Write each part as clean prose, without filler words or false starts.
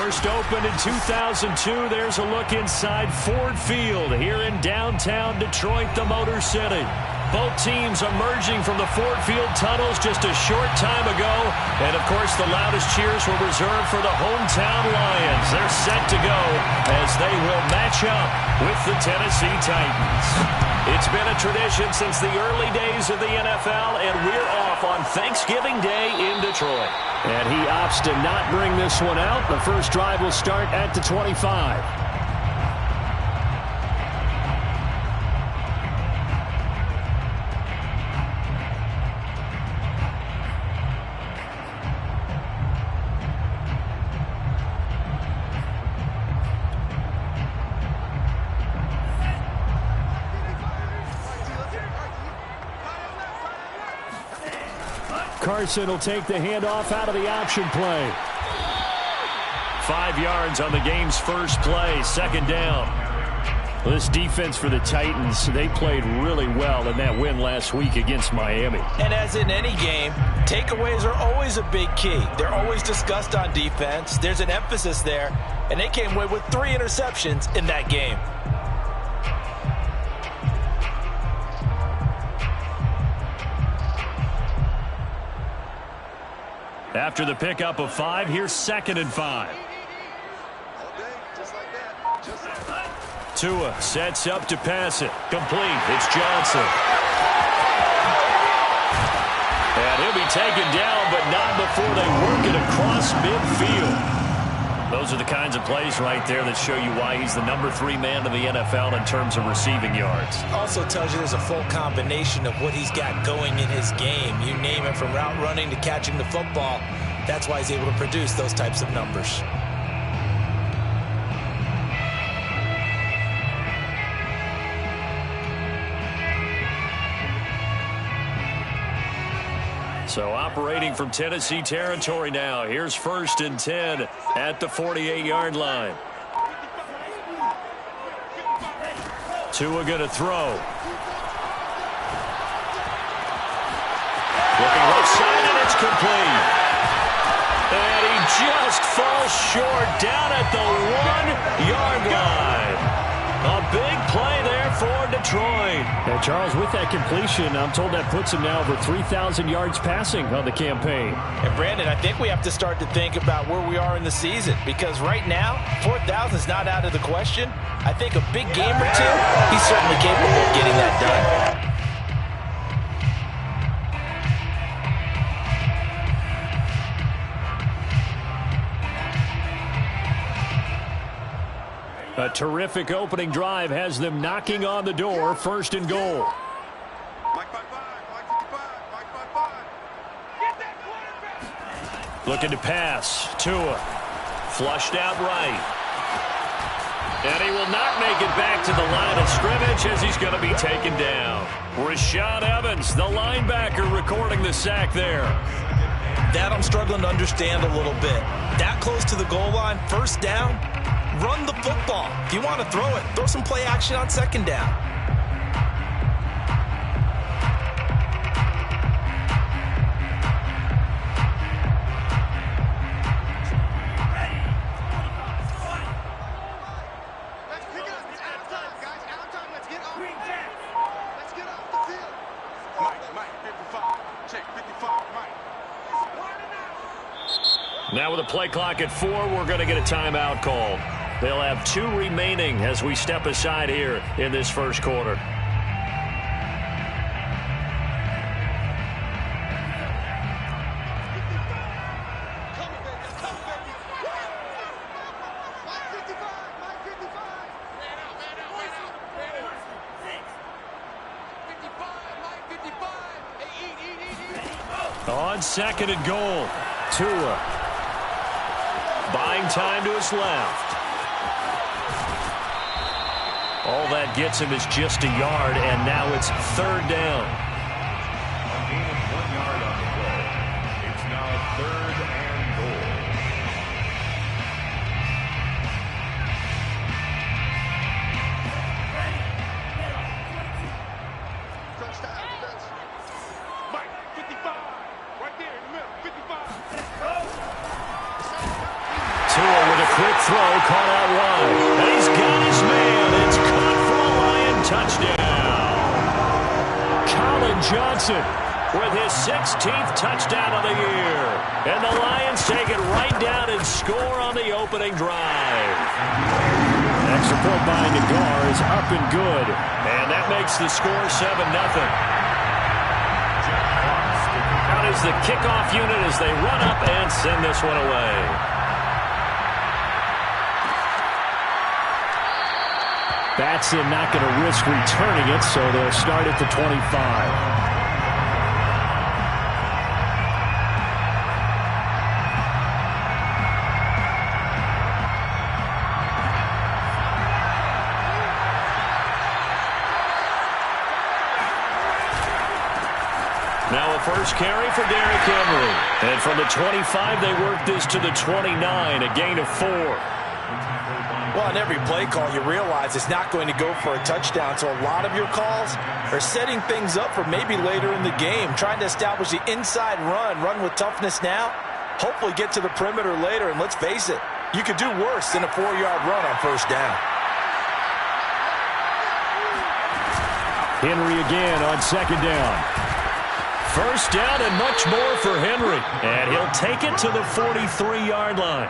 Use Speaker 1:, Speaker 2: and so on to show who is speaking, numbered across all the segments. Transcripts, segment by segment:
Speaker 1: First opened in 2002, there's a look inside Ford Field here in downtown Detroit, the Motor City. Both teams emerging from the Ford Field tunnels just a short time ago. And, of course, the loudest cheers were reserved for the hometown Lions. They're set to go as they will match up with the Tennessee Titans. It's been a tradition since the early days of the NFL, and we're off on Thanksgiving Day in Detroit. And he opts to not bring this one out. The first drive will start at the 25. Carson will take the handoff out of the option play. 5 yards on the game's first play, second down. Well, this defense for the Titans, they played really well in that win last week against Miami.
Speaker 2: And as in any game, takeaways are always a big key. They're always discussed on defense. There's an emphasis there, and they came away with 3 interceptions in that game.
Speaker 1: After the pickup of 5, here's 2nd and 5. Tua sets up to pass it. Complete. It's Johnson. And he'll be taken down, but not before they work it across midfield. Those are the kinds of plays right there that show you why he's the number 3 man in the NFL in terms of receiving yards.
Speaker 2: Also tells you there's a full combination of what he's got going in his game. You name it, from route running to catching the football. That's why he's able to produce those types of numbers.
Speaker 1: So operating from Tennessee territory now. Here's 1st and 10 at the 48-yard line. Tua going to throw. Looking left side, and it's complete. And he just falls short down at the 1-yard line. A big play there for Detroit.
Speaker 3: And Charles, with that completion, I'm told that puts him now over 3,000 yards passing on the campaign.
Speaker 2: And Brandon, I think we have to start to think about where we are in the season, because right now, 4,000 is not out of the question. I think a big game or two, he's certainly capable of getting that done.
Speaker 1: A terrific opening drive has them knocking on the door. 1st and goal. Looking to pass. Tua. Flushed out right. And he will not make it back to the line of scrimmage as he's going to be taken down. Rashaan Evans, the linebacker, recording the sack there.
Speaker 2: That I'm struggling to understand a little bit. That close to the goal line, 1st down. Run the football. If you want to throw it, throw some play action on 2nd down.
Speaker 4: Let's pick it up. It's out of time, guys. Out of time. Let's get off the field. Let's get off the field. Mike, 55. Check 55, Mike.
Speaker 1: Now with a play clock at 4, we're going to get a timeout call. They'll have 2 remaining as we step aside here in this first quarter. On 2nd and goal, Tua buying time to his left. All that gets him is just a yard, and now it's 3rd down.
Speaker 5: A gain of 1 yard on the play. It's now 3rd and goal.
Speaker 4: Mike, 55. Right there in the middle, 55.
Speaker 1: Tua with a Johnson with his 16th touchdown of the year. And the Lions take it right down and score on the opening drive.
Speaker 3: Extra point by Nagar is up and good.
Speaker 1: And that makes the score 7-0. Out is the kickoff unit as they run up and send this one away.
Speaker 3: Batson not going to risk returning it, so they'll start at the 25.
Speaker 1: Now a first carry for Derrick Henry. And from the 25, they work this to the 29, a gain of 4.
Speaker 2: Well, on every play call, you realize it's not going to go for a touchdown, so a lot of your calls are setting things up for maybe later in the game, trying to establish the inside run with toughness now, hopefully get to the perimeter later, and let's face it, you could do worse than a 4-yard run on first down.
Speaker 3: Henry again on second down.
Speaker 1: First down and much more for Henry. And he'll take it to the 43-yard line.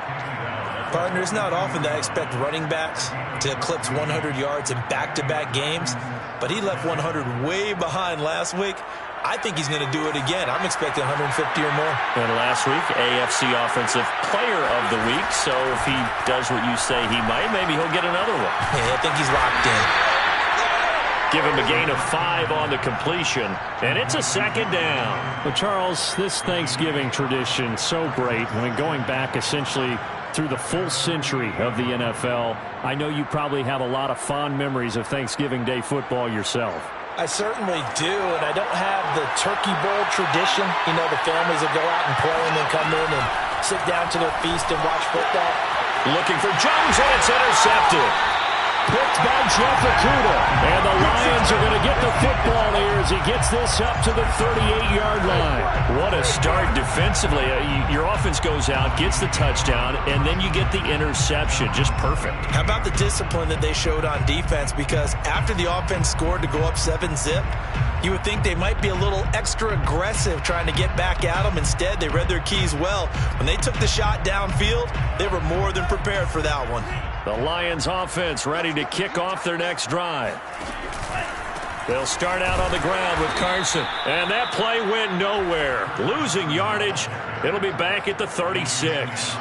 Speaker 2: Partner, it's not often that I expect running backs to eclipse 100 yards in back-to-back games, but he left 100 way behind last week. I think he's going to do it again. I'm expecting 150 or more.
Speaker 1: And last week, AFC Offensive Player of the Week. So if he does what you say he might, maybe he'll get another one.
Speaker 2: Yeah, I think he's locked in.
Speaker 1: Give him a gain of 5 on the completion, and it's a second down.
Speaker 3: Well, Charles, this Thanksgiving tradition, so great. I mean, going back essentially through the full century of the NFL, I know you probably have a lot of fond memories of Thanksgiving Day football yourself.
Speaker 2: I certainly do, and I don't have the Turkey Bowl tradition. You know, the families that go out and play and then come in and sit down to their feast and watch football.
Speaker 1: Looking for Jones, and it's intercepted. Picked by Jeff Okudah. And the Lions are going to get the football here as he gets this up to the 38-yard line. What a start defensively. Your offense goes out, gets the touchdown, and then you get the interception. Just perfect.
Speaker 2: How about the discipline that they showed on defense? Because after the offense scored to go up 7-zip, you would think they might be a little extra aggressive trying to get back at them. Instead, they read their keys well. When they took the shot downfield, they were more than prepared for that one.
Speaker 1: The Lions offense ready to kick off their next drive. They'll start out on the ground with Carson. And that play went nowhere. Losing yardage. It'll be back at the 36.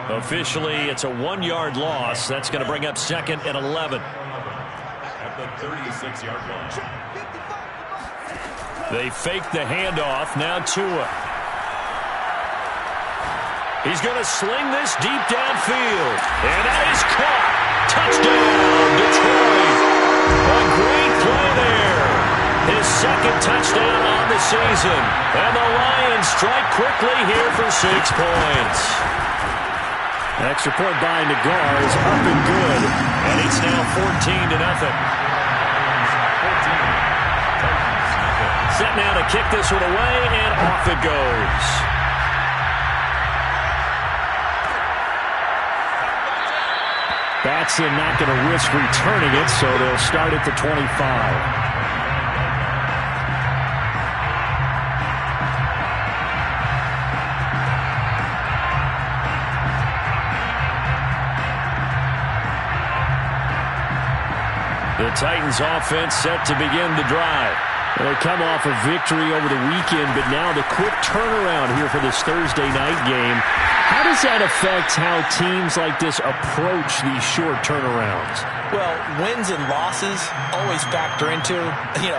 Speaker 1: Officially, it's a 1-yard loss. That's going to bring up 2nd and 11.
Speaker 5: At the 36-yard line.
Speaker 1: They fake the handoff. Now Tua. He's going to sling this deep downfield. And that is caught. Touchdown, Detroit. A great play there. His 2nd touchdown on the season. And the Lions strike quickly here for 6 points.
Speaker 3: Extra point by Nagar is up and good.
Speaker 1: And it's now 14-0. Set now to kick this one away, and off it goes.
Speaker 3: Batson not going to risk returning it, so they'll start at the 25.
Speaker 1: The Titans offense set to begin the drive.
Speaker 3: They come off a victory over the weekend, but now the quick turnaround here for this Thursday night game. How does that affect how teams like this approach these short turnarounds?
Speaker 2: Well, wins and losses always factor into,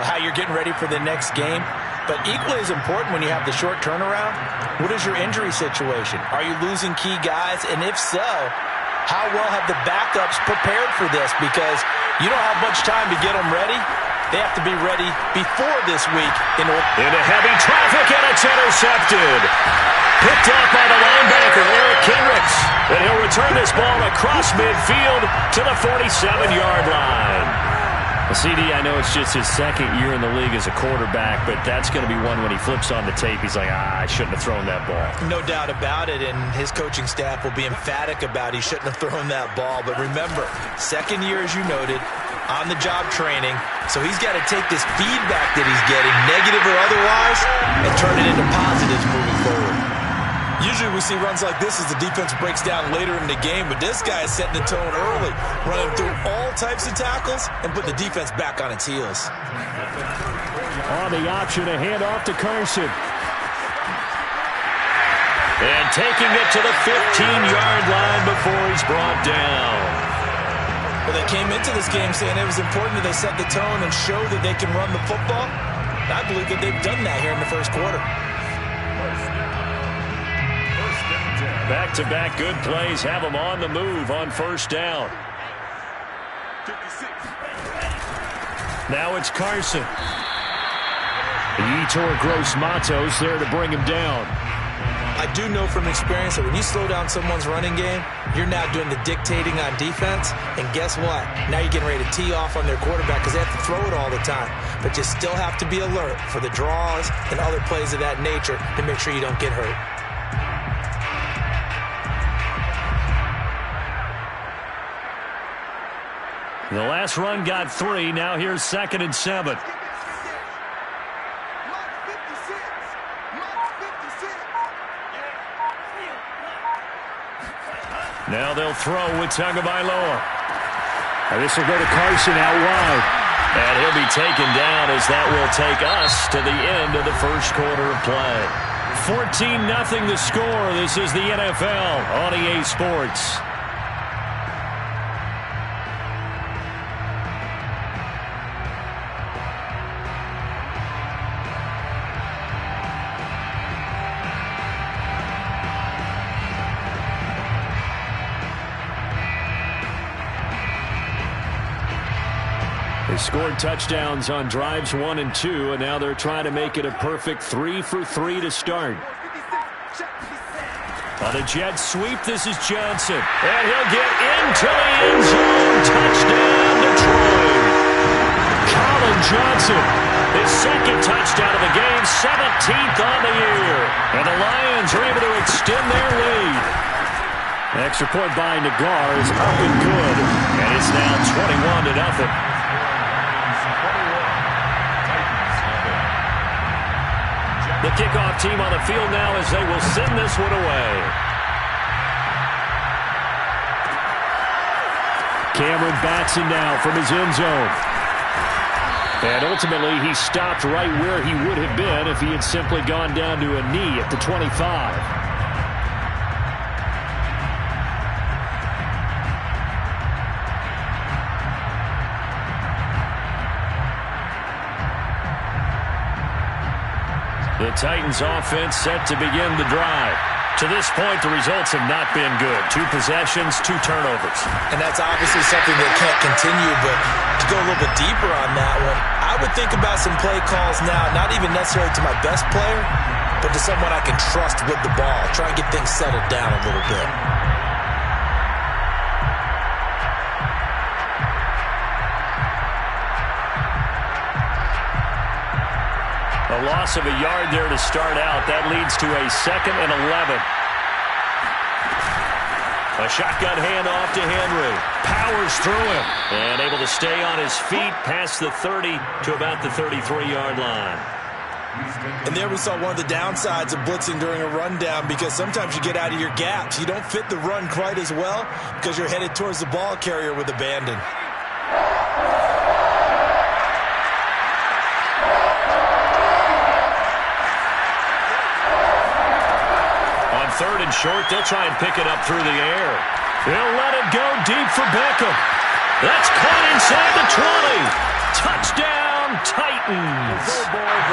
Speaker 2: how you're getting ready for the next game. But equally as important when you have the short turnaround, what is your injury situation? Are you losing key guys? And if so, how well have the backups prepared for this? Because you don't have much time to get them ready. They have to be ready before this week in order.
Speaker 1: Into heavy traffic, and it's intercepted. Picked off by the linebacker, Eric Kendricks. And he'll return this ball across midfield to the 47-yard line. CD, I know it's just his 2nd year in the league as a quarterback, but that's going to be one when he flips on the tape. He's like, I shouldn't have thrown that ball.
Speaker 2: No doubt about it, and his coaching staff will be emphatic about he shouldn't have thrown that ball. But remember, 2nd year, as you noted, on-the-job training, so he's got to take this feedback that he's getting, negative or otherwise, and turn it into positives moving forward. Usually we see runs like this as the defense breaks down later in the game, but this guy is setting the tone early, running through all types of tackles and put the defense back on its heels.
Speaker 3: On the option, a handoff to Carson.
Speaker 1: And taking it to the 15-yard line before he's brought down.
Speaker 2: Well, they came into this game saying it was important that they set the tone and show that they can run the football. I believe that they've done that here in the first quarter.
Speaker 1: Back-to-back good plays have them on the move on first down.
Speaker 4: 56.
Speaker 1: Now it's Carson. Yetur Gross-Matos there to bring him down.
Speaker 2: I do know from experience that when you slow down someone's running game, you're now doing the dictating on defense. And guess what? Now you're getting ready to tee off on their quarterback because they have to throw it all the time. But you still have to be alert for the draws and other plays of that nature to make sure you don't get hurt.
Speaker 1: The last run got 3. Now here's 2nd and 7. Now they'll throw with Tagovailoa.
Speaker 3: And this will go to Carson out wide.
Speaker 1: And he'll be taken down as that will take us to the end of the first quarter of play. 14-0 the score. This is the NFL on EA Sports. They scored touchdowns on drives 1 and 2, and now they're trying to make it a perfect 3 for 3 to start. On a jet sweep, this is Johnson. And he'll get into the end zone. Touchdown, Detroit. Colin Johnson, his 2nd touchdown of the game, 17th on the year. And the Lions are able to extend their lead.
Speaker 3: An extra point by Nagar is up and good.
Speaker 1: And it's now 21-0. The kickoff team on the field now as they will send this one away.
Speaker 3: Cameron Batson now from his end zone. And ultimately he stopped right where he would have been if he had simply gone down to a knee at the 25.
Speaker 1: The Titans offense set to begin the drive. To this point, the results have not been good. 2 possessions, 2 turnovers.
Speaker 2: And that's obviously something that can't continue, but to go a little bit deeper on that one, I would think about some play calls now, not even necessarily to my best player, but to someone I can trust with the ball. Try and get things settled down a little bit.
Speaker 1: A loss of a yard there to start out. That leads to a 2nd and 11. A shotgun handoff to Henry. Powers through him. And able to stay on his feet past the 30 to about the 33-yard line.
Speaker 2: And there we saw one of the downsides of blitzing during a rundown because sometimes you get out of your gaps. You don't fit the run quite as well because you're headed towards the ball carrier with abandon.
Speaker 1: On 3rd and short, they'll try and pick it up through the air. They'll let it go deep for Beckham. That's caught inside the 20. Touchdown, Titans.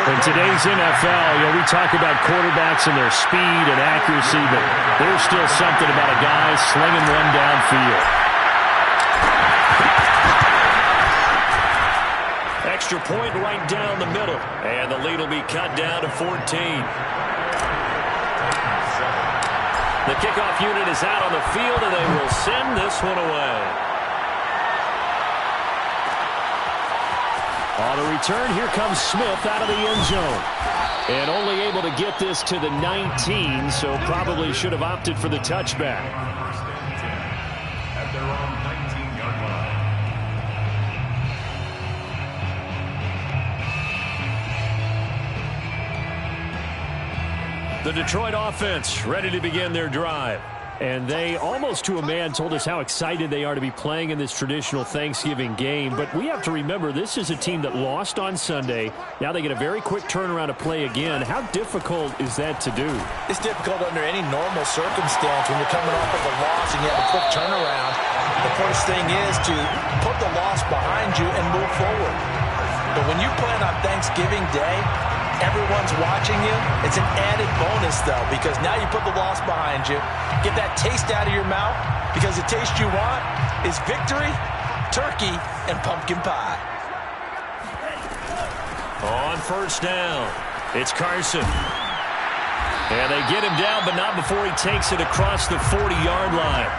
Speaker 3: In today's NFL, we talk about quarterbacks and their speed and accuracy, but there's still something about a guy slinging one downfield.
Speaker 1: Extra point right down the middle. And the lead will be cut down to 14. The kickoff unit is out on the field, and they will send this one away.
Speaker 3: On the return, here comes Smith out of the end zone. And only able to get this to the 19, so probably should have opted for the touchback.
Speaker 5: At their own 19-yard line.
Speaker 1: The Detroit offense ready to begin their drive.
Speaker 3: And they, almost to a man, told us how excited they are to be playing in this traditional Thanksgiving game. But we have to remember, this is a team that lost on Sunday. Now they get a very quick turnaround to play again. How difficult is that to do?
Speaker 2: It's difficult under any normal circumstance when you're coming off of a loss and you have a quick turnaround. The first thing is to put the loss behind you and move forward. But when you play on Thanksgiving Day, everyone's watching you. It's an added bonus, though, because now you put the loss behind you. Get that taste out of your mouth, because the taste you want is victory, turkey, and pumpkin pie.
Speaker 1: On first down, it's Carson. And they get him down, but not before he takes it across the 40-yard line.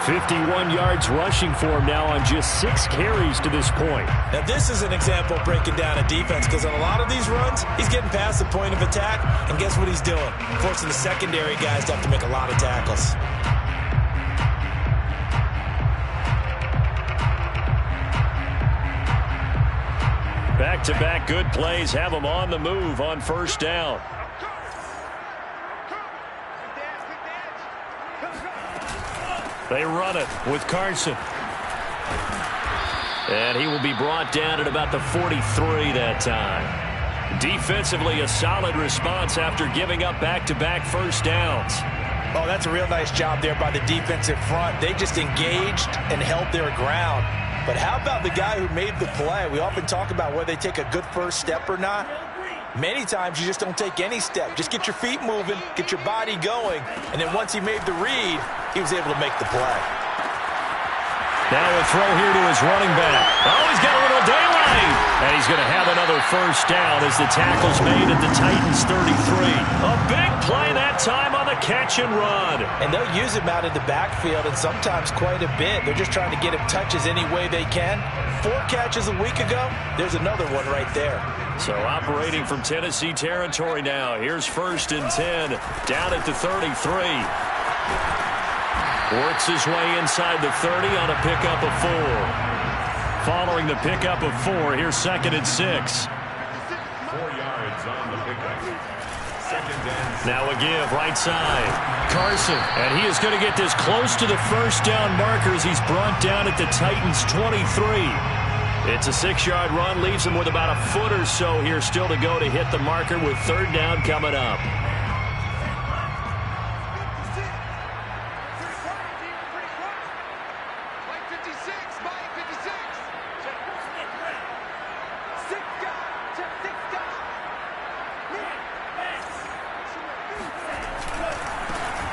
Speaker 1: 51 yards rushing for him now on just 6 carries to this point.
Speaker 2: Now, this is an example of breaking down a defense, because on a lot of these runs, he's getting past the point of attack, and guess what he's doing? Forcing the secondary guys to have to make a lot of tackles.
Speaker 1: Back-to-back good plays have him on the move on first down. They run it with Carson. And he will be brought down at about the 43 that time. Defensively, a solid response after giving up back-to-back first downs.
Speaker 2: Oh, that's a real nice job there by the defensive front. They just engaged and held their ground. But how about the guy who made the play? We often talk about whether they take a good first step or not. Many times you just don't take any step. Just get your feet moving, get your body going, and then once he made the read, he was able to make the play.
Speaker 1: Now a throw here to his running back. Oh, he's got a little daylight. And he's going to have another first down as the tackle's made at the Titans 33. A big play that time on the catch and run.
Speaker 2: And they'll use him out of the backfield, and sometimes quite a bit. They're just trying to get him touches any way they can. 4 catches a week ago. There's another one right there.
Speaker 1: So operating from Tennessee territory now. Here's first and 10 down at the 33. Works his way inside the 30 on a pickup of 4. Following the pickup of 4, here's second and 6.
Speaker 5: 4 yards on the pickup. Second and 6.
Speaker 1: Now a give right side. Carson, and he is going to get this close to the first down markers. He's brought down at the Titans 23. It's a 6-yard run, leaves him with about a foot or so here still to go to hit the marker with third down coming up.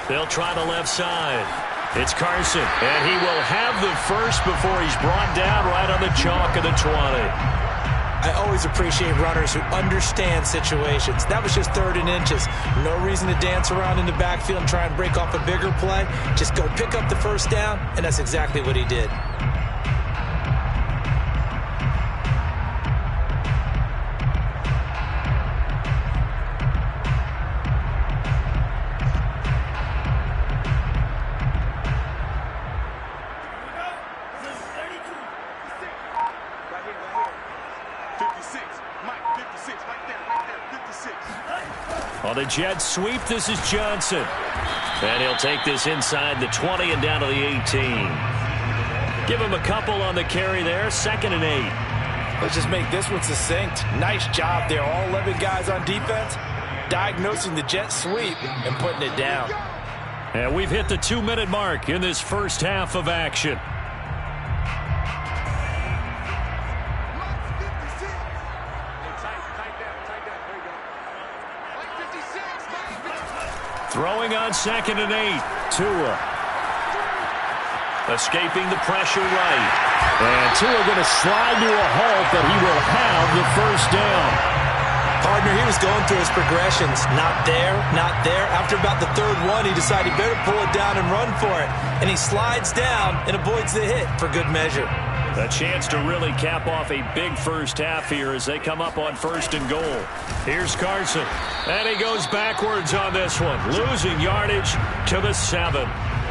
Speaker 1: They'll try the left side. It's Carson, and he will have the first before he's brought down right on the chalk of the 20.
Speaker 2: I always appreciate runners who understand situations. That was just third and inches. No reason to dance around in the backfield and try and break off a bigger play. Just go pick up the first down, and that's exactly what he did.
Speaker 1: On the jet sweep, this is Johnson. And he'll take this inside the 20 and down to the 18. Give him a couple on the carry there, second and 8.
Speaker 2: Let's just make this one succinct. Nice job there. All 11 guys on defense diagnosing the jet sweep and putting it down.
Speaker 1: And we've hit the 2-minute mark in this first half of action. Throwing on second and 8. Tua. Escaping the pressure right. And Tua going to slide to a halt, but he will have the first down.
Speaker 2: Partner, he was going through his progressions. Not there, not there. After about the third one, he decided he better pull it down and run for it. And he slides down and avoids the hit for good measure.
Speaker 1: A chance to really cap off a big first half here as they come up on first and goal. Here's Carson. And he goes backwards on this one. Losing yardage to the 7.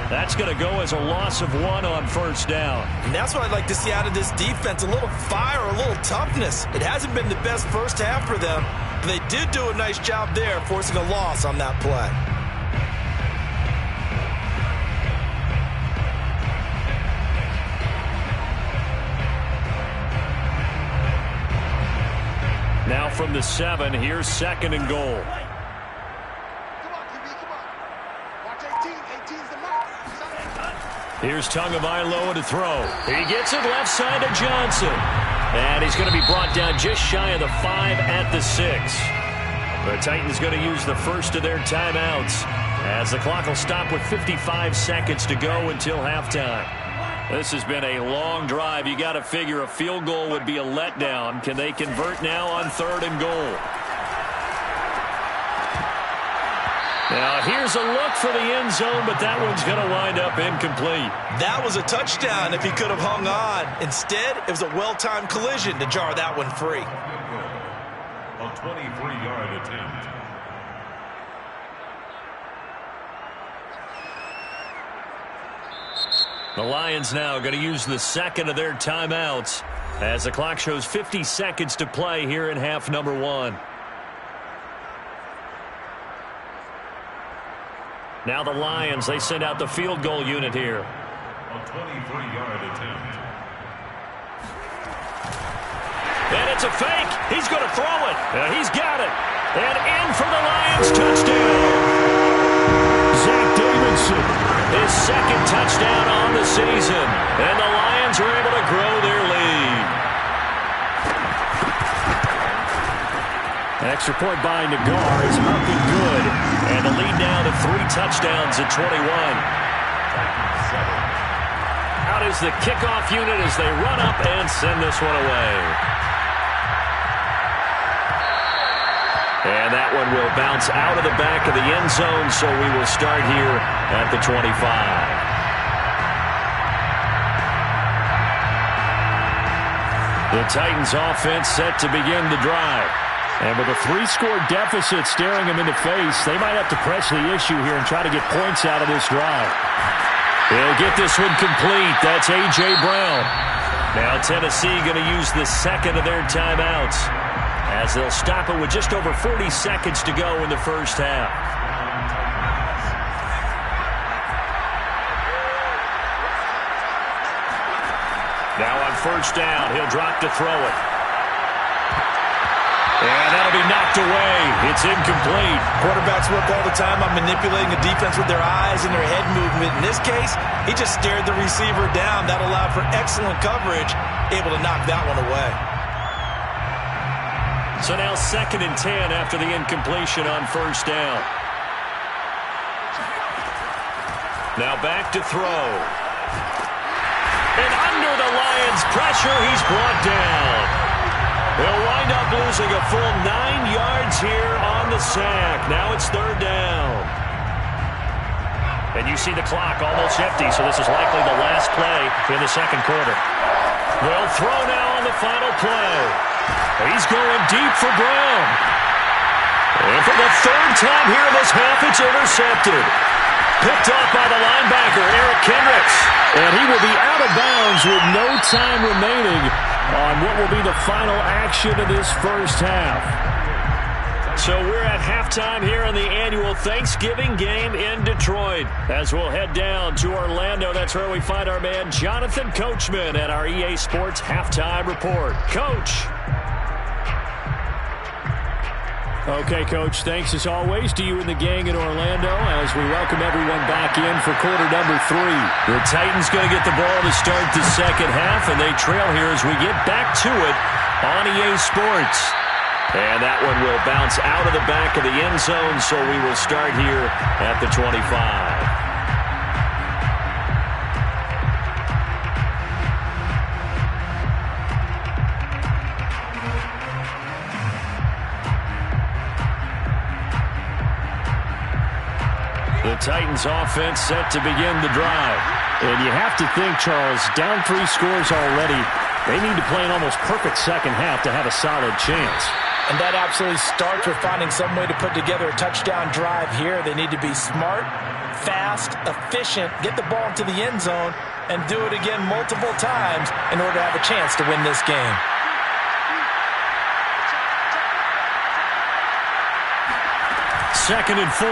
Speaker 1: That's going to go as a loss of 1 on first down.
Speaker 2: And that's what I'd like to see out of this defense. A little fire, a little toughness. It hasn't been the best first half for them, They did do a nice job there, forcing a loss on that play.
Speaker 3: Now from the 7, here's 2nd and goal.
Speaker 4: Come on, QB, come on. Watch 18. 18's the mark.
Speaker 3: Here's Tagovailoa to throw. He gets it left side to Johnson. And he's going to be brought down just shy of the 5 at the 6. The Titans going to use the first of their timeouts as the clock will stop with 55 seconds to go until halftime. This has been a long drive. You got to figure a field goal would be a letdown. Can they convert now on 3rd and goal? Now here's a look for the end zone, but that one's going to wind up incomplete.
Speaker 2: That was a touchdown if he could have hung on. Instead, it was a well-timed collision to jar that one free.
Speaker 5: A 23-yard attempt.
Speaker 3: The Lions now going to use the 2nd of their timeouts as the clock shows 50 seconds to play here in half number 1. Now the Lions, they send out the field goal unit here.
Speaker 5: A 23-yard attempt.
Speaker 3: And it's a fake. He's going to throw it. He's got it. And in for the Lions touchdown. Zach Davidson, his 2nd touchdown on the season. And the Lions are able to grow their lead. An extra point by Nagar is up and good. And the lead now to 3 touchdowns at 21. Out is the kickoff unit as they run up and send this one away. And that one will bounce out of the back of the end zone, so we will start here at the 25. The Titans offense set to begin the drive. And with a 3-score deficit staring them in the face, they might have to press the issue here and try to get points out of this drive. They'll get this one complete. That's A.J. Brown. Now Tennessee going to use the 2nd of their timeouts as they'll stop it with just over 40 seconds to go in the first half. Now on 1st down, he'll drop to throw it. And that'll be knocked away. It's incomplete.
Speaker 2: Quarterbacks work all the time on manipulating the defense with their eyes and their head movement. In this case, he just stared the receiver down. That allowed for excellent coverage, able to knock that one away.
Speaker 3: So now 2nd and 10 after the incompletion on 1st down. Now back to throw. And under the Lions' pressure, he's brought down. They'll wind up losing a full 9 yards here on the sack. Now it's 3rd down. And you see the clock almost empty, so this is likely the last play in the 2nd quarter. They'll throw now on the final play. He's going deep for Brown. And for the 3rd time here in this half, it's intercepted. Picked off by the linebacker, Eric Kendricks. And he will be out of bounds with no time remaining on what will be the final action of this first half. So we're at halftime here in the annual Thanksgiving game in Detroit. As we'll head down to Orlando, that's where we find our man Jonathan Coachman at our EA Sports Halftime Report. Coach. Okay, Coach, thanks as always to you and the gang in Orlando as we welcome everyone back in for quarter number 3. The Titans going to get the ball to start the second half, and they trail here as we get back to it on EA Sports. And that one will bounce out of the back of the end zone, so we will start here at the 25. The Titans offense set to begin the drive. And you have to think, Charles, down 3 scores already. They need to play an almost perfect second half to have a solid chance.
Speaker 2: And that absolutely starts with finding some way to put together a touchdown drive here. They need to be smart, fast, efficient, get the ball into the end zone, and do it again multiple times in order to have a chance to win this game.
Speaker 1: 2nd and 4.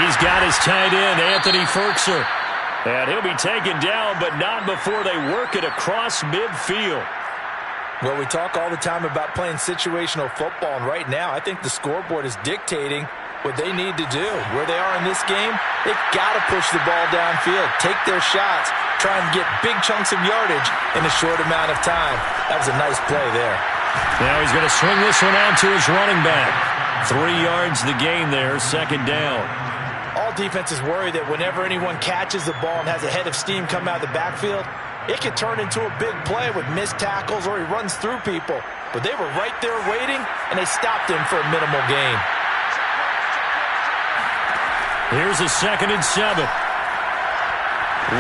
Speaker 1: He's got his tight end, Anthony Firkser. And he'll be taken down, but not before they work it across midfield.
Speaker 2: Well, we talk all the time about playing situational football, and right now I think the scoreboard is dictating what they need to do. Where they are in this game, they've got to push the ball downfield, take their shots, try and get big chunks of yardage in a short amount of time. That was a nice play there.
Speaker 1: Now he's going to swing this one out to his running back. 3 yards the gain there, 2nd down.
Speaker 2: All defenses worry that whenever anyone catches the ball and has a head of steam come out of the backfield, it could turn into a big play with missed tackles or he runs through people. But they were right there waiting, and they stopped him for a minimal gain.
Speaker 1: Here's a 2nd and 7.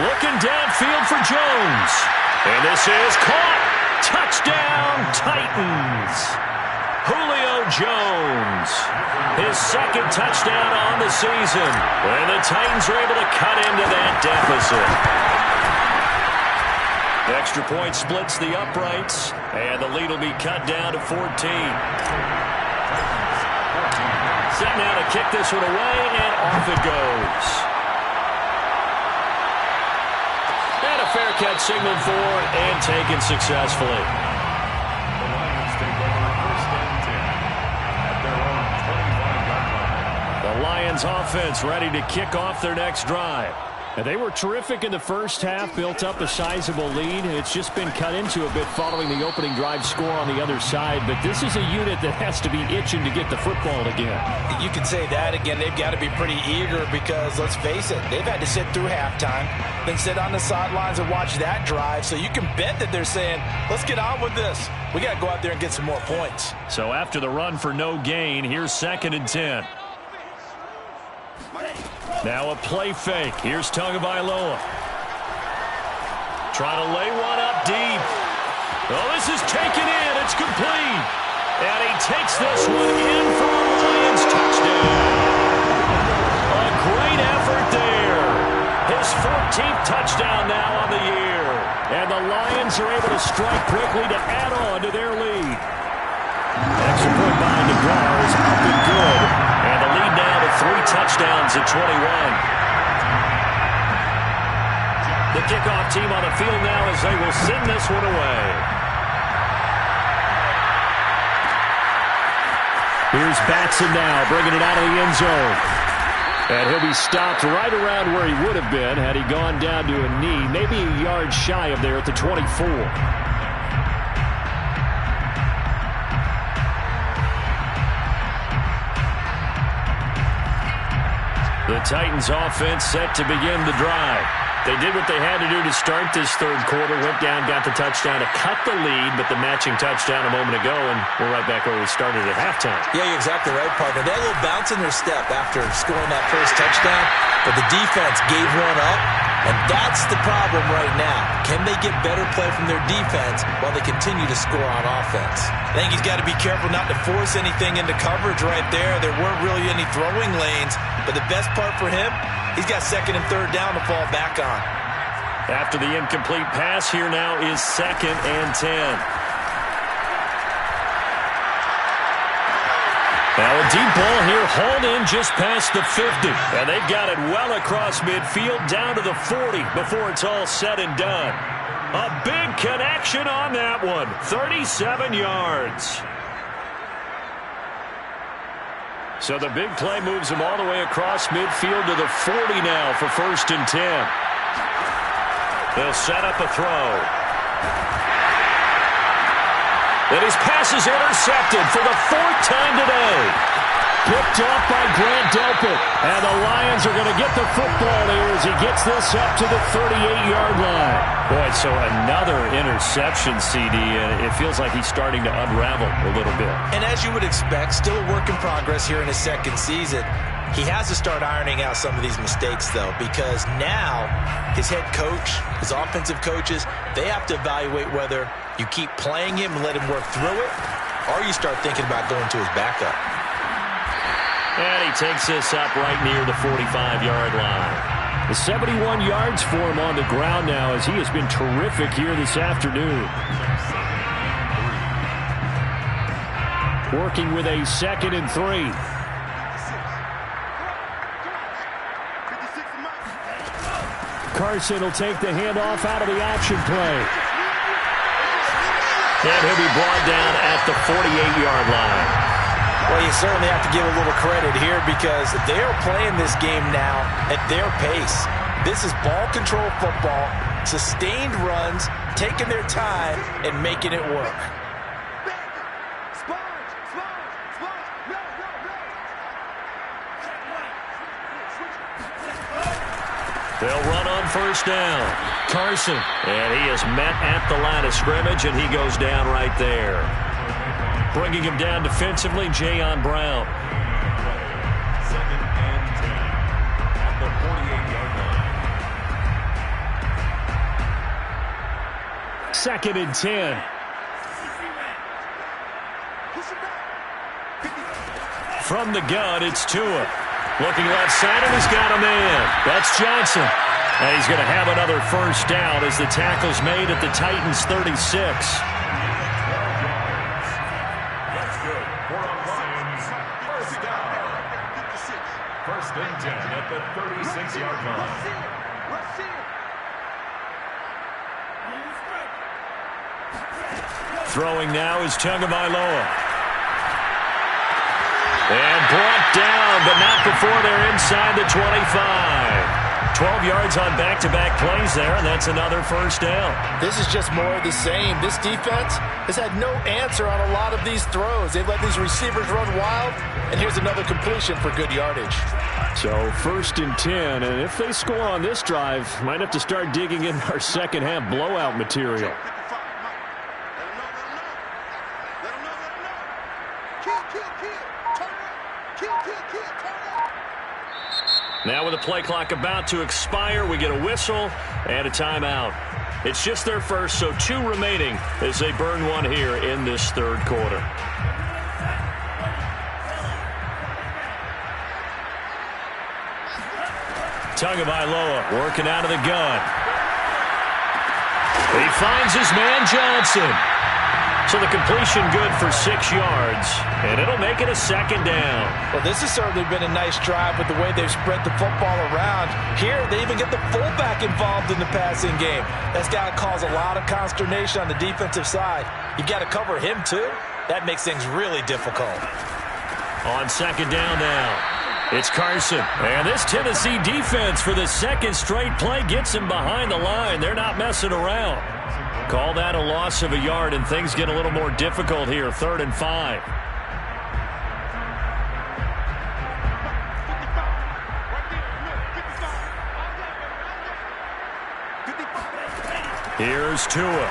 Speaker 1: Looking downfield for Jones. And this is caught. Touchdown, Titans. Julio Jones. His 2nd touchdown on the season. And the Titans are able to cut into that deficit. Extra point splits the uprights. And the lead will be cut down to 14. Set now to kick this one away, and off it goes. And a fair catch signaled for and taken successfully.
Speaker 5: The Lions take over 1st and 10 at their own 25-yard line.
Speaker 1: The Lions offense ready to kick off their next drive.
Speaker 3: And they were terrific in the first half, built up a sizable lead. It's just been cut into a bit following the opening drive score on the other side. But this is a unit that has to be itching to get the football again.
Speaker 2: You could say that again. They've got to be pretty eager because, let's face it, they've had to sit through halftime, then sit on the sidelines and watch that drive. So you can bet that they're saying, let's get on with this. We got to go out there and get some more points.
Speaker 1: So after the run for no gain, here's 2nd and 10. Now a play fake. Here's Tagovailoa. Trying to lay one up deep. Oh, this is taken in. It's complete. And he takes this one in for a Lions touchdown. A great effort there. His 14th touchdown now on the year. And the Lions are able to strike quickly to add on to their lead. Extra point by DeGrar is up and good. And the lead now to 3 touchdowns at 21. The kickoff team on the field now as they will send this one away. Here's Batson now bringing it out of the end zone. And he'll be stopped right around where he would have been had he gone down to a knee, maybe a yard shy of there at the 24. The Titans offense set to begin the drive. They did what they had to do to start this third quarter, went down, got the touchdown to cut the lead, but the matching touchdown a moment ago, and we're right back where we started at halftime.
Speaker 2: Yeah, you're exactly right, partner. They had a little bounce in their step after scoring that first touchdown, but the defense gave one up, and that's the problem right now. Can they get better play from their defense while they continue to score on offense? I think he's got to be careful not to force anything into coverage right there. There weren't really any throwing lanes, but the best part for him, he's got 2nd and 3rd down to fall back on.
Speaker 1: After the incomplete pass, here now is 2nd and 10. Now a deep ball here hauled in just past the 50. And they've got it well across midfield down to the 40 before it's all said and done. A big connection on that one. 37 yards. So the big play moves them all the way across midfield to the 40 now for 1st and 10. They'll set up a throw. And his pass is intercepted for the 4th time today. Picked off by Grant Delpit. And the Lions are going to get the football here as he gets this up to the 38-yard line. Boy, so another interception, CD, and it feels like he's starting to unravel a little bit.
Speaker 2: And as you would expect, still a work in progress here in his 2nd season. He has to start ironing out some of these mistakes, though, because now his head coach, his offensive coaches, they have to evaluate whether you keep playing him and let him work through it, or you start thinking about going to his backup.
Speaker 1: And he takes this up right near the 45-yard line. The 71 yards for him on the ground now as he has been terrific here this afternoon.
Speaker 3: working with a 2nd and 3. Carson will take the handoff out of the action play.
Speaker 1: And he'll be brought down at the 48-yard line.
Speaker 2: Well, you certainly have to give a little credit here because they're playing this game now at their pace. This is ball control football, sustained runs, taking their time, and making it work.
Speaker 1: They'll run on first down. Carson. And he is met at the line of scrimmage, and he goes down right there. Bringing him down defensively, Jayon Brown.
Speaker 5: 2nd and 10 at the 48-yard line.
Speaker 3: 2nd and 10.
Speaker 1: From the gun, it's Tua. Looking left side, and he's got a man. That's Johnson. And he's going to have another first down as the tackle's made at the Titans' 36.
Speaker 5: That's good for a Lions first down. 1st and 10 at the 36-yard line.
Speaker 1: Throwing now is Tagovailoa. And brought down, but not before they're inside the 25. 12 yards on back-to-back plays there, and that's another first down.
Speaker 2: This is just more of the same. This defense has had no answer on a lot of these throws. They've let these receivers run wild, and here's another completion for good yardage.
Speaker 3: So 1st and 10, and if they score on this drive, might have to start digging in our second-half blowout material.
Speaker 1: Now with the play clock about to expire, we get a whistle and a timeout. It's just their first, so 2 remaining as they burn one here in this 3rd quarter. Tagovailoa working out of the gun. He finds his man Johnson. So the completion good for 6 yards, and it'll make it a 2nd down.
Speaker 2: Well, this has certainly been a nice drive with the way they've spread the football around. Here, they even get the fullback involved in the passing game. That's got to cause a lot of consternation on the defensive side. You've got to cover him, too. That makes things really difficult.
Speaker 1: On 2nd down now, it's Carson. And this Tennessee defense for the 2nd straight play gets him behind the line. They're not messing around. Call that a loss of a yard, and things get a little more difficult here. 3rd and 5. Here's Tua.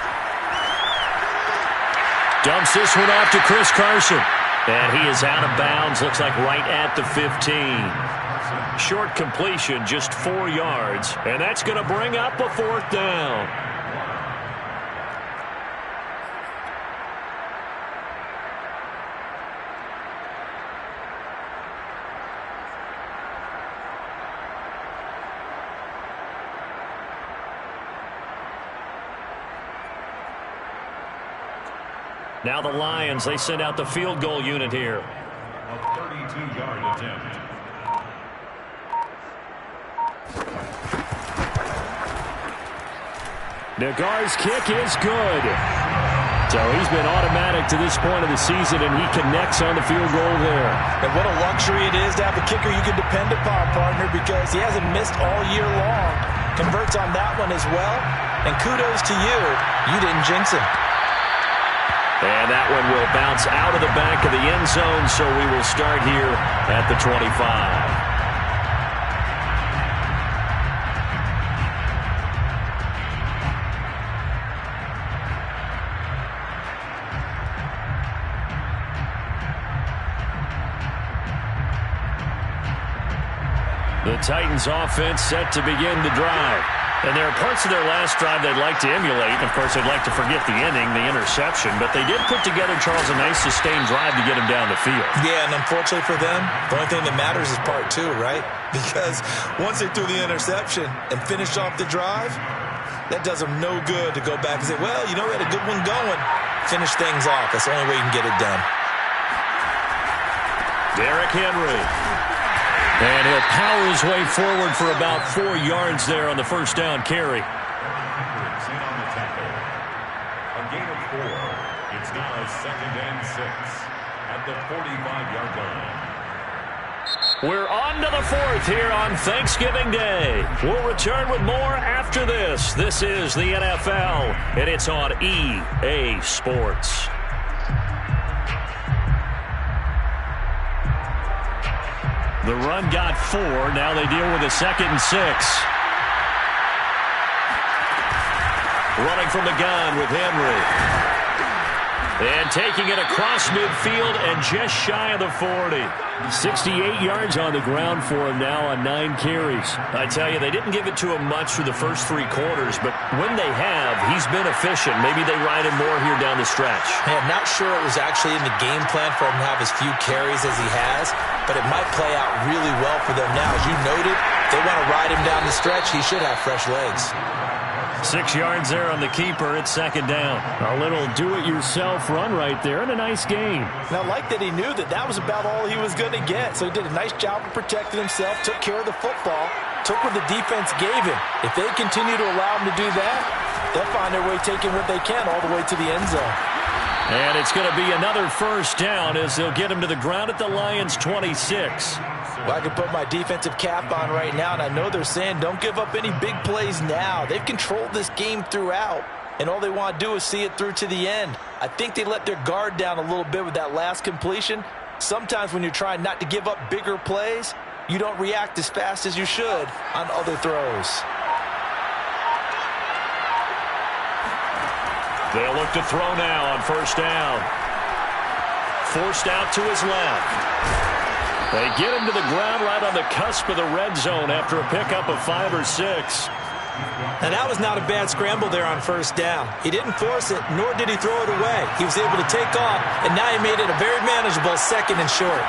Speaker 1: Dumps this one off to Chris Carson. And he is out of bounds, looks like right at the 15. Short completion, just 4 yards. And that's going to bring up a 4th down. Now the Lions, they send out the field goal unit here.
Speaker 5: A 32-yard attempt.
Speaker 3: Nagar's kick is good. So he's been automatic to this point of the season, and he connects on the field goal there.
Speaker 2: And what a luxury it is to have a kicker you can depend upon, partner, because he hasn't missed all year long. Converts on that one as well. And kudos to you. You didn't jinx him.
Speaker 1: And that one will bounce out of the back of the end zone, so we will start here at the 25. The Titans offense set to begin the drive. And there are parts of their last drive they'd like to emulate. Of course, they'd like to forget the inning, the interception. But they did put together, Charles, a nice sustained drive to get him down the field.
Speaker 2: Yeah, and unfortunately for them, the only thing that matters is part 2, right? Because once they threw the interception and finished off the drive, that does them no good to go back and say, well, you know, we had a good one going. Finish things off. That's the only way you can get it done.
Speaker 1: Derrick Henry. And he'll power his way forward for about 4 yards there on the first down carry.
Speaker 5: Hendricks in on the tackle. A gain of 4. It's now 2nd and 6 at the 45-yard line.
Speaker 1: We're on to the 4th here on Thanksgiving Day. We'll return with more after this. This is the NFL, and it's on EA Sports. The run got 4. Now they deal with a 2nd and 6. Running from the gun with Henry. And taking it across midfield and just shy of the 40. 68 yards on the ground for him now on 9 carries. I tell you, they didn't give it to him much through the first 3 quarters, but when they have, he's been efficient. Maybe they ride him more here down the stretch.
Speaker 2: Hey, I'm not sure it was actually in the game plan for him to have as few carries as he has, but it might play out really well for them now. As you noted, they want to ride him down the stretch. He should have fresh legs.
Speaker 1: 6 yards there on the keeper. It's 2nd down.
Speaker 3: A little do-it-yourself run right there and a nice game.
Speaker 2: And I like that he knew that that was about all he was going to get. So he did a nice job of protecting himself, took care of the football, took what the defense gave him. If they continue to allow him to do that, they'll find their way taking what they can all the way to the end zone.
Speaker 1: And it's going to be another first down as they'll get him to the ground at the Lions' 26.
Speaker 2: Well, I can put my defensive cap on right now, and I know they're saying don't give up any big plays now. They've controlled this game throughout, and all they want to do is see it through to the end. I think they let their guard down a little bit with that last completion. Sometimes when you're trying not to give up bigger plays, you don't react as fast as you should on other throws.
Speaker 1: They'll look to throw now on first down. Forced out to his left. They get him to the ground right on the cusp of the red zone after a pickup of 5 or 6.
Speaker 2: Now, that was not a bad scramble there on first down. He didn't force it, nor did he throw it away. He was able to take off, and now he made it a very manageable 2nd and short.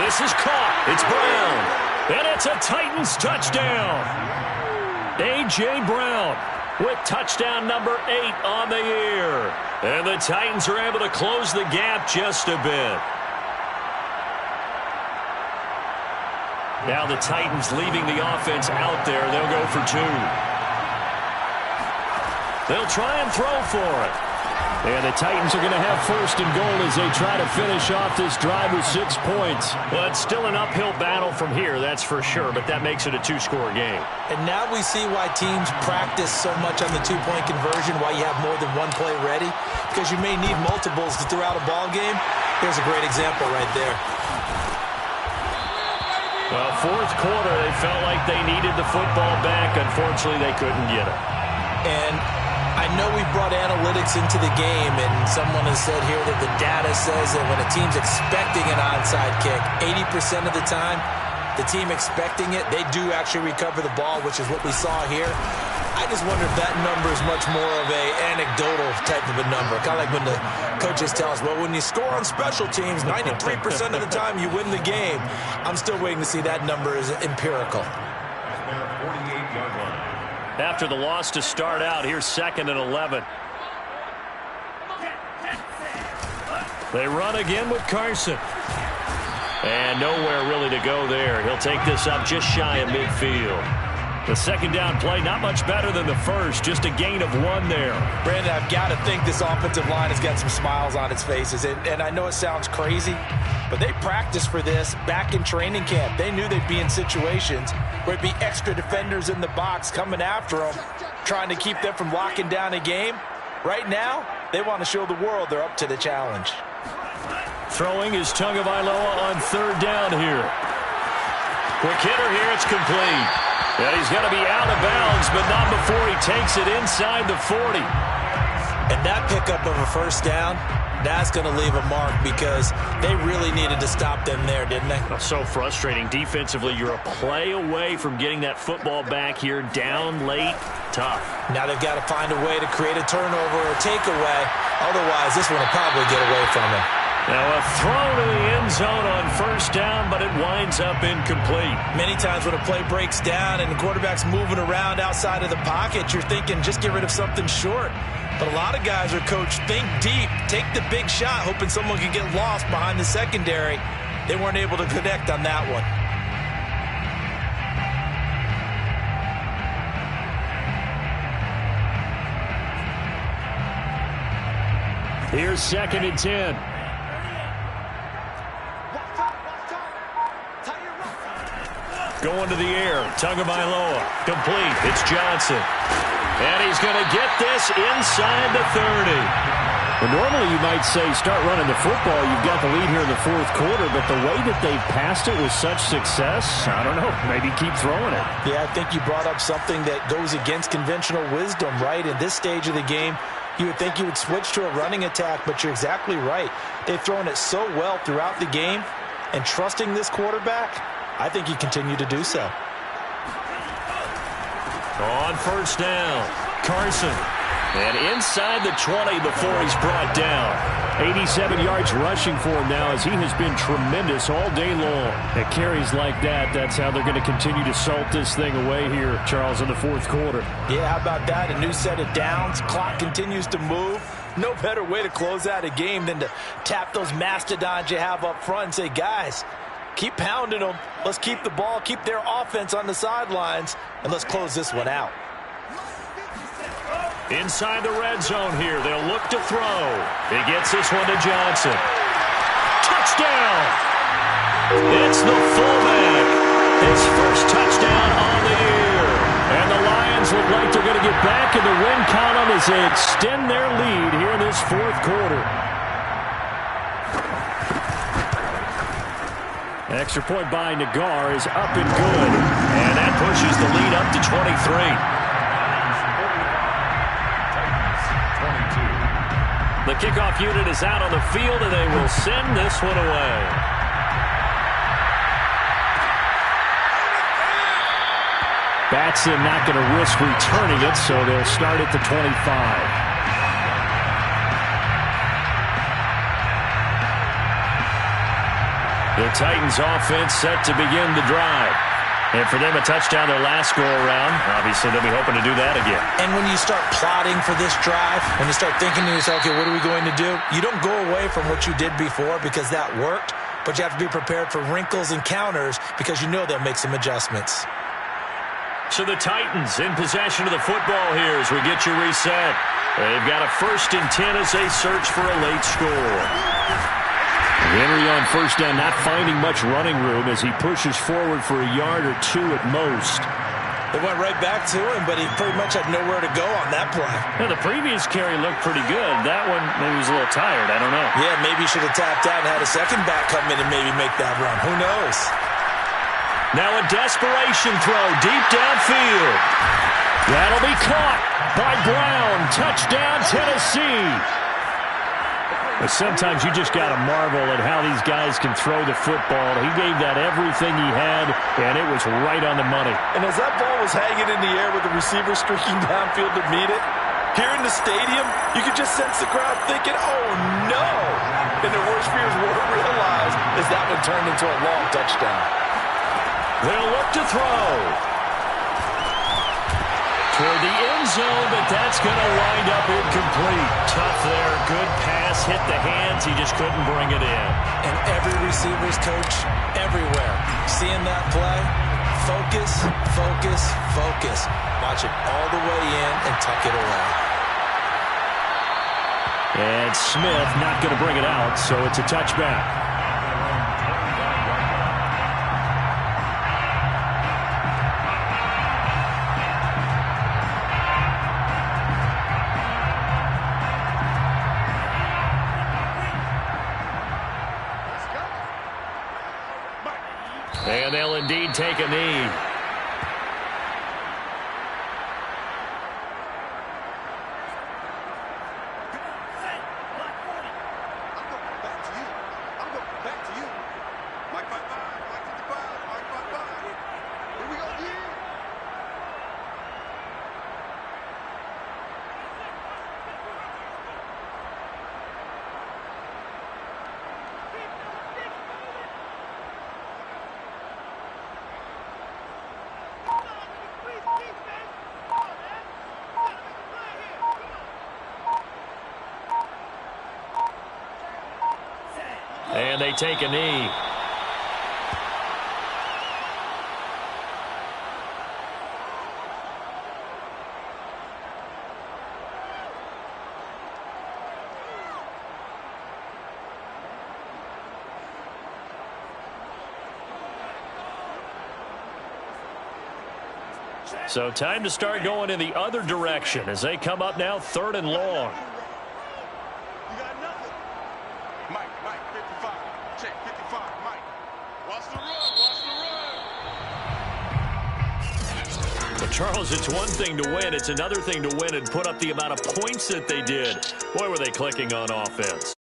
Speaker 1: This is caught. It's Brown. And it's a Titans touchdown. A.J. Brown with touchdown number 8 on the year. And the Titans are able to close the gap just a bit. Now the Titans leaving the offense out there. They'll go for 2. They'll try and throw for it.
Speaker 3: And the Titans are going to have 1st and goal as they try to finish off this drive with 6 points.
Speaker 1: Well, it's still an uphill battle from here, that's for sure, but that makes it a 2-score game.
Speaker 2: And now we see why teams practice so much on the 2-point conversion, why you have more than one play ready, because you may need multiples to throw out a ball game. Here's a great example right there.
Speaker 1: Well, 4th quarter, they felt like they needed the football back. Unfortunately, they couldn't get it.
Speaker 2: And I know we've brought analytics into the game, and someone has said here that the data says that when a team's expecting an onside kick, 80% of the time, the team expecting it, they do actually recover the ball, which is what we saw here. I just wonder if that number is much more of a anecdotal type of a number. Kind of like when the coaches tell us, well, when you score on special teams, 93% of the time you win the game. I'm still waiting to see that number is empirical.
Speaker 1: After the loss to start out, here's 2nd and 11. They run again with Carson. And nowhere really to go there. He'll take this up just shy of midfield. The 2nd down play, not much better than the first, just a gain of 1 there.
Speaker 2: Brandon, I've got to think this offensive line has got some smiles on its faces. And I know it sounds crazy, but they practiced for this back in training camp. They knew they'd be in situations where it'd be extra defenders in the box coming after them, trying to keep them from locking down a game. Right now, they want to show the world they're up to the challenge.
Speaker 1: Throwing is Tagovailoa on 3rd down here. Quick hitter here, it's complete. And he's going to be out of bounds, but not before he takes it inside the 40.
Speaker 2: And that pickup of a first down, that's going to leave a mark because they really needed to stop them there, didn't they?
Speaker 1: So frustrating. Defensively, you're a play away from getting that football back here, down late, tough.
Speaker 2: Now they've got to find a way to create a turnover or takeaway. Otherwise, this one will probably get away from them.
Speaker 1: Now a throw to the end zone on first down, but it winds up incomplete.
Speaker 2: Many times when a play breaks down and the quarterback's moving around outside of the pocket, you're thinking just get rid of something short. But a lot of guys are coached, think deep, take the big shot, hoping someone can get lost behind the secondary. They weren't able to connect on that one.
Speaker 3: Here's 2nd and 10. Going to the air. Tagovailoa. Complete. It's Johnson. And he's going to get this inside the 30. Well, normally you might say start running the football. You've got the lead here in the 4th quarter, but the way that they passed it with such success, I don't know, maybe keep throwing it.
Speaker 2: Yeah, I think you brought up something that goes against conventional wisdom, right? In this stage of the game, you would think you would switch to a running attack, but you're exactly right. They've thrown it so well throughout the game, and trusting this quarterback, I think you continue to do so.
Speaker 3: On 1st down, Carson. And inside the 20 before he's brought down. 87 yards rushing for him now as he has been tremendous all day long. At carries like that, that's how they're going to continue to salt this thing away here, Charles, in the 4th quarter.
Speaker 2: Yeah, how about that? A new set of downs. Clock continues to move. No better way to close out a game than to tap those mastodons you have up front and say, guys, keep pounding them. Let's keep the ball, keep their offense on the sidelines, and let's close this one out.
Speaker 3: Inside the red zone here, they'll look to throw. He gets this one to Johnson. Touchdown! It's the fullback. His first touchdown on the year. And the Lions look like they're going to get back in the win column as they extend their lead here in this 4th quarter. Extra point by Nagar is up and good. And that pushes the lead up to 23. The kickoff unit is out on the field, and they will send this one away. Batson not going to risk returning it, so they'll start at the 25. The Titans offense set to begin the drive. And for them, a touchdown their last go-around. Obviously, they'll be hoping to do that again.
Speaker 2: And when you start plotting for this drive, when you start thinking to yourself, okay, what are we going to do? You don't go away from what you did before because that worked, but you have to be prepared for wrinkles and counters because you know they'll make some adjustments.
Speaker 3: So the Titans in possession of the football here as we get you reset. They've got a 1st and 10 as they search for a late score. Henry on 1st down, not finding much running room as he pushes forward for a yard or 2 at most.
Speaker 2: They went right back to him, but he pretty much had nowhere to go on that play.
Speaker 3: Yeah, the previous carry looked pretty good. That one, maybe he was a little tired. I don't know.
Speaker 2: Yeah, maybe he should have tapped out and had a second back come in and maybe make that run. Who knows?
Speaker 3: Now a desperation throw deep downfield. That'll be caught by Brown. Touchdown, Tennessee. But sometimes you just got to marvel at how these guys can throw the football. He gave that everything he had, and it was right on the money.
Speaker 2: And as that ball was hanging in the air with the receiver streaking downfield to meet it, here in the stadium, you could just sense the crowd thinking, oh, no. And their worst fears were realized as that one turned into a long touchdown.
Speaker 3: They'll look to throw. Toward the end zone, but that's going to wind up incomplete. Tough there. Good pass. Hit the hands. He just couldn't bring it in.
Speaker 2: And every receiver's coach, everywhere, seeing that play, focus, focus, focus. Watch it all the way in and tuck it away.
Speaker 3: And Smith not going to bring it out, so it's a touchback. And they'll indeed take a knee.
Speaker 1: and they take a knee. So time to start going in the other direction as they come up now 3rd and long.
Speaker 4: You got nothing. Mike, 55. Check, 55, Mike. Watch the run,
Speaker 1: But Charles, it's one thing to win. It's another thing to win and put up the amount of points that they did. Boy, were they clicking on offense.